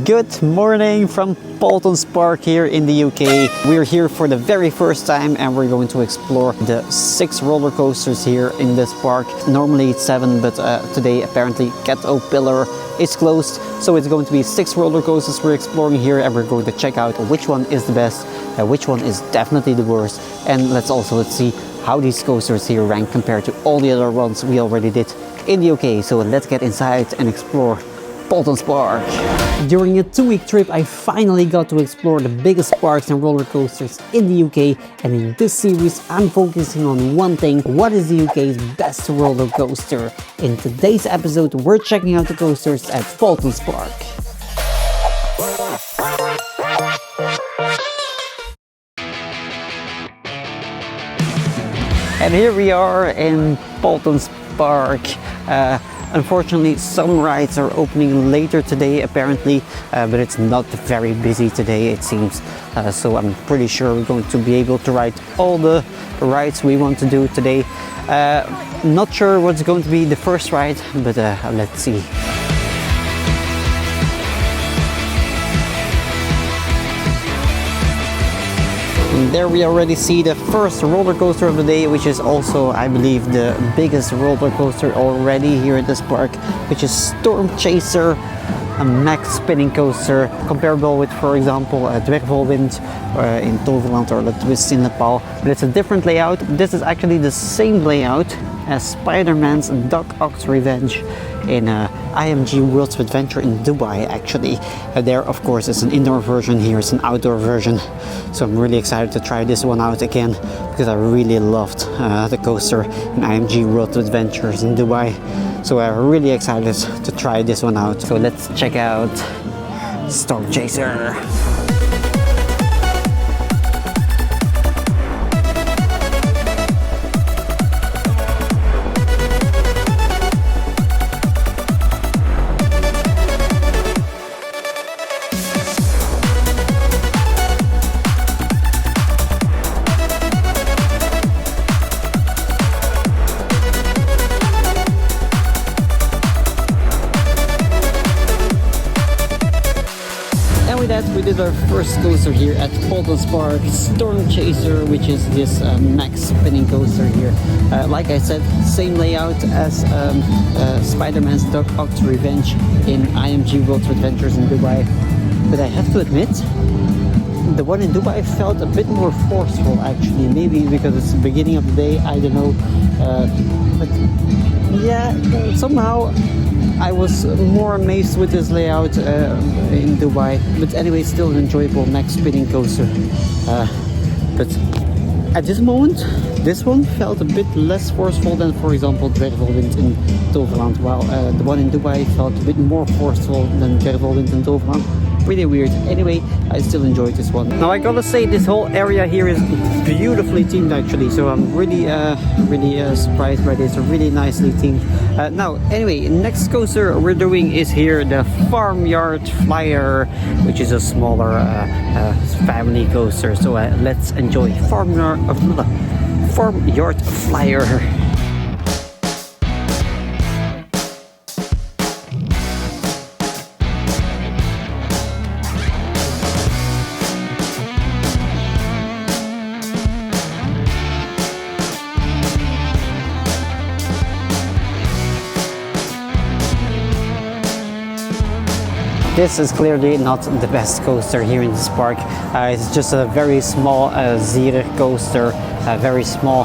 Good morning from Paultons Park here in the UK. We're here for the very first time and we're going to explore the 6 roller coasters here in this park. Normally it's 7, but today apparently Caterpillar is closed. So it's going to be 6 roller coasters we're exploring here, and we're going to check out which one is the best, which one is definitely the worst. And let's see how these coasters here rank compared to all the other ones we already did in the UK. So let's get inside and explore Paultons Park. During a 2-week trip, I finally got to explore the biggest parks and roller coasters in the UK, and in this series I'm focusing on one thing: what is the UK's best roller coaster? In today's episode we're checking out the coasters at Paultons Park. And here we are in Paultons Park. Unfortunately, some rides are opening later today apparently, but it's not very busy today it seems. So I'm pretty sure we're going to be able to ride all the rides we want to do today. Not sure what's going to be the first ride, but let's see. And there we already see the first roller coaster of the day, which is also, I believe, the biggest roller coaster already here at this park, which is Storm Chaser, a max spinning coaster, comparable with, for example, a Dwergvolwind in Toverland or the Twist in Nepal, but it's a different layout. This is actually the same layout as Spider-Man's Doc Ock's Revenge in IMG World's Adventure in Dubai actually. There of course is an indoor version, here is an outdoor version. So I'm really excited to try this one out again because I really loved the coaster in IMG World Adventures in Dubai. So I'm really excited to try this one out. So let's check out Storm Chaser. We did our first coaster here at Paultons Park, Storm Chaser, which is this max spinning coaster here. Like I said, same layout as Spider-Man's Doc Ock's Revenge in IMG World Adventures in Dubai. But I have to admit, the one in Dubai felt a bit more forceful actually. Maybe because it's the beginning of the day, I don't know. But yeah, somehow I was more amazed with this layout in Dubai, but anyway, still an enjoyable max spinning coaster. But at this moment, this one felt a bit less forceful than, for example, Dwergvolwind in Toverland, while the one in Dubai felt a bit more forceful than Dwergvolwind in Toverland. Really weird. Anyway, I still enjoyed this one. Now I gotta say, this whole area here is beautifully themed actually, so I'm really surprised by this. Really nicely themed. Now anyway, next coaster we're doing is here the Farmyard Flyer, which is a smaller family coaster. So let's enjoy Farmyard Flyer. This is clearly not the best coaster here in this park. It's just a very small Zier coaster, a very small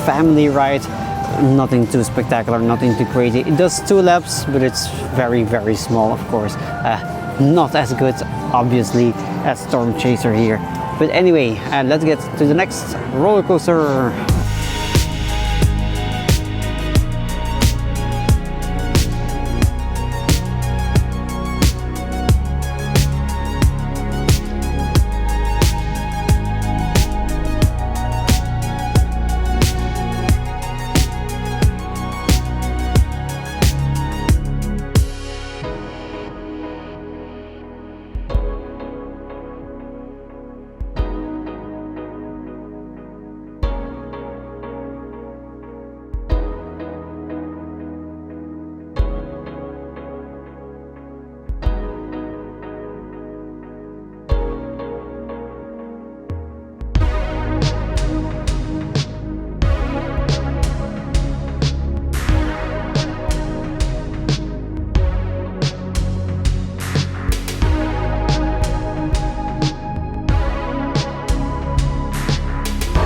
family ride. Nothing too spectacular, nothing too crazy. It does 2 laps, but it's very small, of course. Not as good, obviously, as Storm Chaser here. But anyway, let's get to the next roller coaster.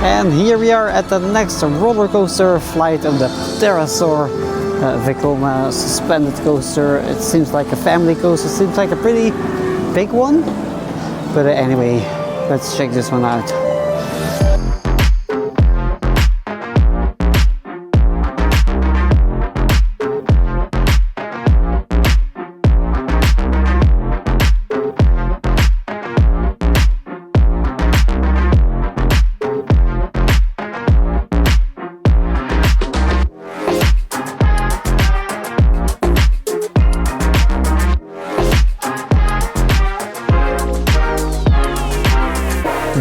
And here we are at the next roller coaster flight of the Pterosaur Vekoma suspended coaster. It seems like a family coaster, seems like a pretty big one. But anyway, let's check this one out.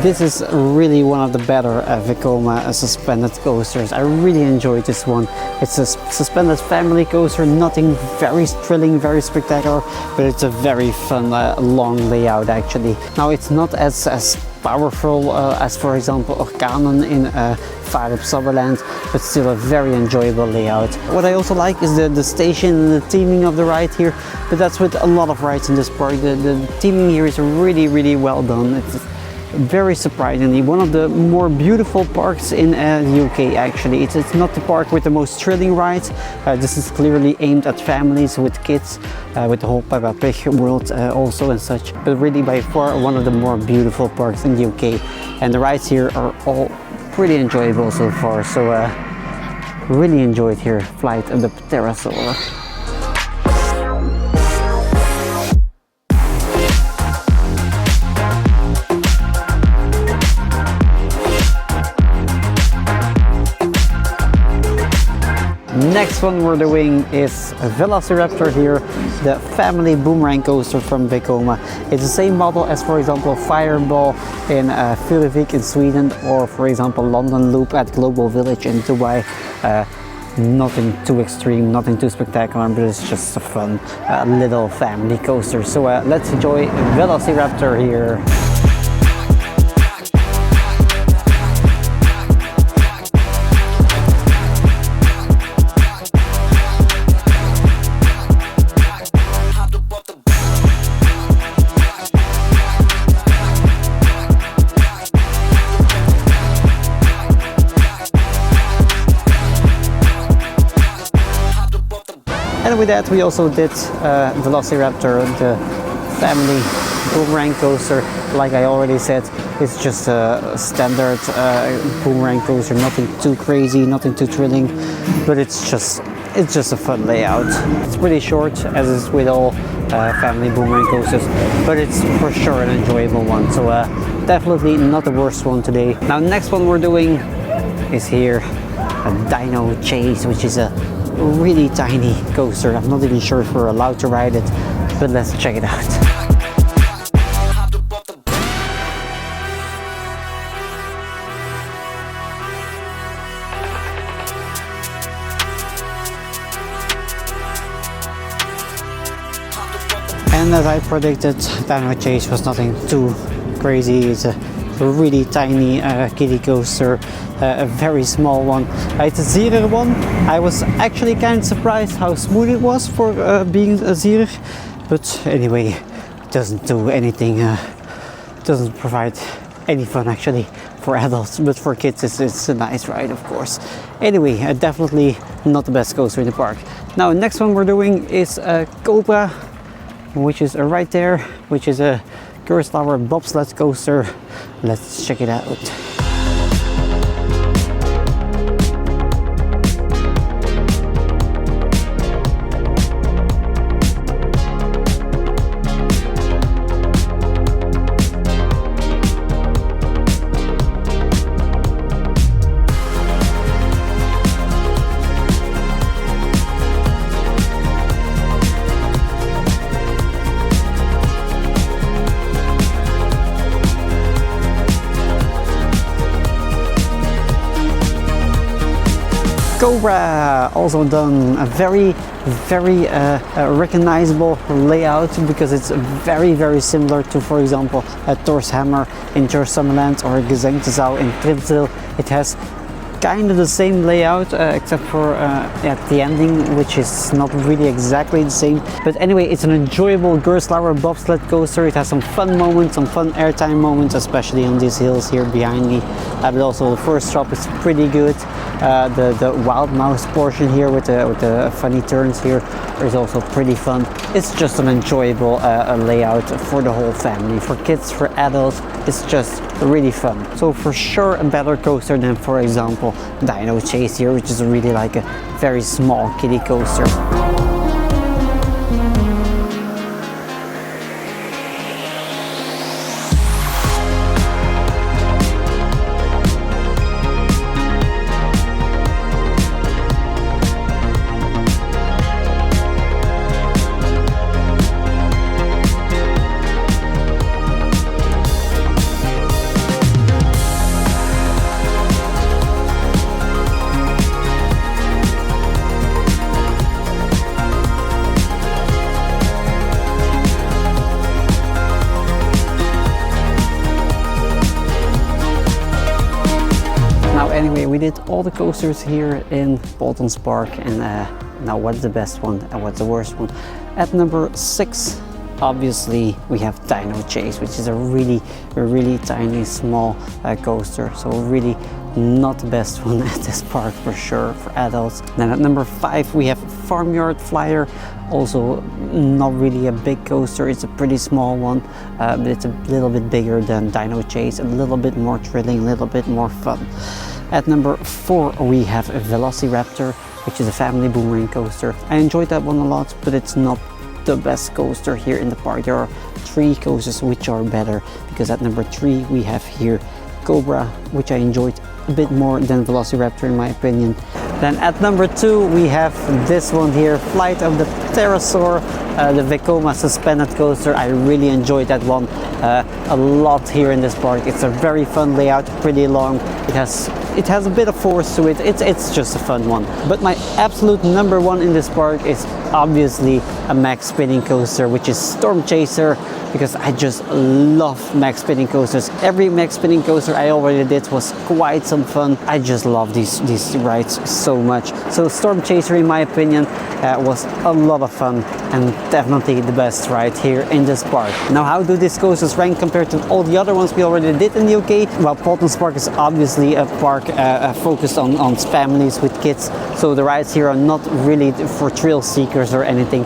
This is really one of the better Vekoma suspended coasters. I really enjoyed this one. It's a suspended family coaster, nothing very thrilling, very spectacular, but it's a very fun long layout actually. Now it's not as powerful as for example Orkanen in Farmyard Flyer, but still a very enjoyable layout. What I also like is the station and the theming of the ride here, but that's with a lot of rides in this park. The theming here is really well done. It's very surprisingly one of the more beautiful parks in the UK actually. It's not the park with the most thrilling rides. This is clearly aimed at families with kids, with the whole Peppa Pig World also and such, but really by far one of the more beautiful parks in the UK, and the rides here are all pretty enjoyable so far. So really enjoyed here Flight of the Pterosaur. Next one we're doing is a Velociraptor here, the family boomerang coaster from Vekoma. It's the same model as for example Fireball in Furuvik in Sweden, or for example London Loop at Global Village in Dubai. Nothing too extreme, nothing too spectacular, but it's just a fun little family coaster. So let's enjoy Velociraptor here. And with that we also did Velociraptor, the family boomerang coaster. Like I already said, it's just a standard boomerang coaster, nothing too crazy, nothing too thrilling, but it's just a fun layout. It's pretty short, as is with all family boomerang coasters, but it's for sure an enjoyable one. So definitely not the worst one today. Now next one we're doing is here, a Dino Chase, which is a really tiny coaster. I'm not even sure if we're allowed to ride it, but let's check it out. And as I predicted, Dino Chase was nothing too crazy. It's a really tiny kiddie coaster, a very small one. It's a Zierer one. I was actually kind of surprised how smooth it was for being a Zierer, but anyway, it doesn't do anything, doesn't provide any fun actually for adults, but for kids it's a nice ride of course. Anyway, definitely not the best coaster in the park. Now next one we're doing is a Cobra, which is right there, which is a Kurosawa bobsled coaster. Let's check it out. Cobra, also done a very recognizable layout, because it's very similar to, for example, Thor's Hammer in Jerusalem or Gezenktezaal in Tripsdrill. It has kind of the same layout, except for at the ending, which is not really exactly the same. But anyway, it's an enjoyable Gerstlauer bobsled coaster. It has some fun moments, some fun airtime moments, especially on these hills here behind me. But also the first drop is pretty good. The wild mouse portion here with the funny turns here is also pretty fun. It's just an enjoyable layout for the whole family. For kids, for adults, it's just really fun. So for sure a better coaster than, for example, Dino Chase here, which is really like a very small kiddie coaster. Anyway, we did all the coasters here in Paultons Park, and now what's the best one and what's the worst one? At number 6, obviously we have Dino Chase, which is a really tiny, small coaster, so really not the best one at this park for sure for adults. Then at number 5 we have Farmyard Flyer, also not really a big coaster, it's a pretty small one, but it's a little bit bigger than Dino Chase, a little bit more thrilling, a little bit more fun. At number 4 we have Velociraptor, which is a family boomerang coaster. I enjoyed that one a lot, but it's not the best coaster here in the park. There are 3 coasters which are better, because at number 3 we have here Cobra, which I enjoyed a bit more than Velociraptor in my opinion. Then at number 2 we have this one here, Flight of the Pterosaur, the Vekoma suspended coaster. I really enjoyed that one a lot here in this park. It's a very fun layout, pretty long. It has a bit of force to it. It's just a fun one. But my absolute number 1 in this park is obviously a max spinning coaster, which is Storm Chaser, because I just love max spinning coasters. Every max spinning coaster I already did was quite some fun. I just love these rides so much. So Storm Chaser, in my opinion, was a lot of fun and definitely the best ride here in this park. Now, how do these coasters rank compared to all the other ones we already did in the UK? Well, Paultons Park is obviously a park focused on families with kids, so the rides here are not really for thrill seekers or anything.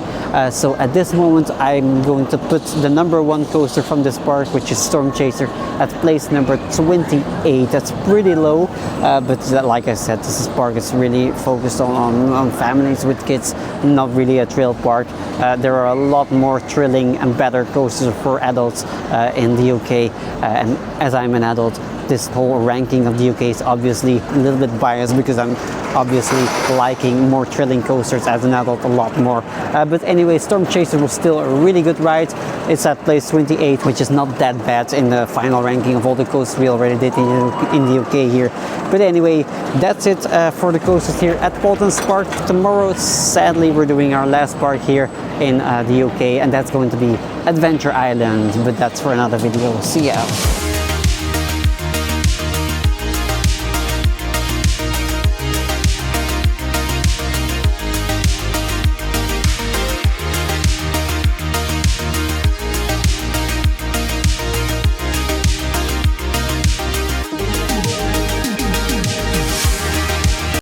So at this moment I'm going to put the number 1 coaster from this park, which is Storm Chaser, at place number 28. That's pretty low, but like I said, this park is really focused on families with kids, not really a thrill park. There are a lot more thrilling and better coasters for adults in the UK, and as I'm an adult, this whole ranking of the UK is obviously a little bit biased, because I'm obviously liking more thrilling coasters as an adult a lot more. But anyway, Storm Chaser was still a really good ride. It's at place 28, which is not that bad in the final ranking of all the coasters we already did in the UK here. But anyway, that's it for the coasters here at Paultons Park. Tomorrow, sadly, we're doing our last park here in the UK, and that's going to be Adventure Island, but that's for another video. See ya!